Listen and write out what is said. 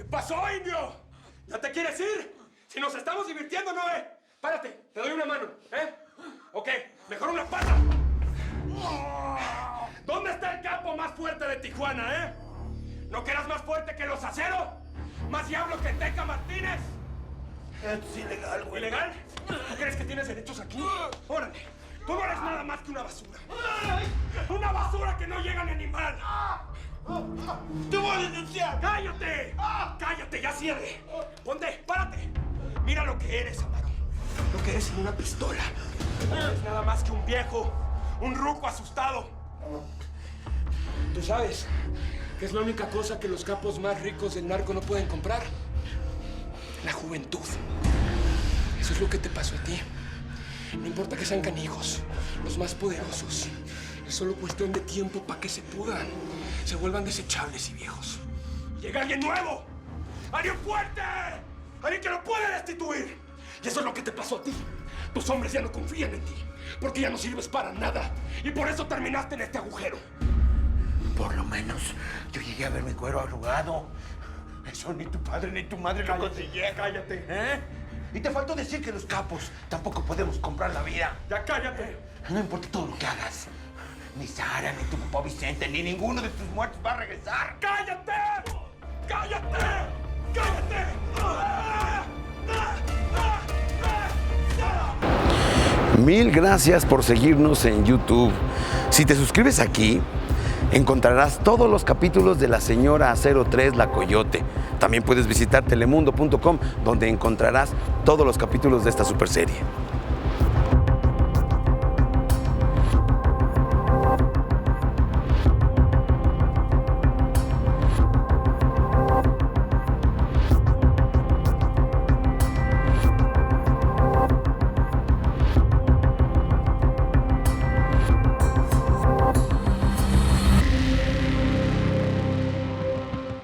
pasó, indio? ¿Ya te quieres ir? Si nos estamos divirtiendo, ¿no, Párate, te doy una mano, Ok, mejor una pata. ¿Dónde está el capo más fuerte de Tijuana, ¿No que eras más fuerte que los Aceros? ¿Más diablo que Teca Martínez? Esto es ilegal, güey. ¿Ilegal? ¿Tú crees que tienes derechos aquí? Órale, tú no eres nada más que una basura. ¡Una basura que no llega ni a animal! ¡Te voy a denunciar! ¡Cállate! ¡Cállate, ya cierre! Ponte, párate. Mira lo que eres, Amaro. Lo que eres sin una pistola. No eres nada más que un viejo, un ruco asustado. ¿Tú sabes qué es la única cosa que los capos más ricos del narco no pueden comprar? La juventud. Eso es lo que te pasó a ti. No importa que sean canijos, los más poderosos. Es solo cuestión de tiempo para que se pudran, se vuelvan desechables y viejos. ¡Llega alguien nuevo! ¡Alguien fuerte! ¡Alguien que lo puede destituir! Y eso es lo que te pasó a ti. Tus hombres ya no confían en ti, porque ya no sirves para nada. Y por eso terminaste en este agujero. Por lo menos yo llegué a ver mi cuero arrugado. Eso ni tu padre ni tu madre lo consiguieron. Cállate. Y te faltó decir que los capos tampoco podemos comprar la vida. ¡Ya cállate! No importa todo lo que hagas. Ni Sara, ni tu papá Vicente, ni ninguno de tus muertos va a regresar. ¡Cállate! ¡Cállate! ¡Cállate! Mil gracias por seguirnos en YouTube. Si te suscribes aquí, encontrarás todos los capítulos de La Señora 03, La Coyote. También puedes visitar telemundo.com, donde encontrarás todos los capítulos de esta superserie.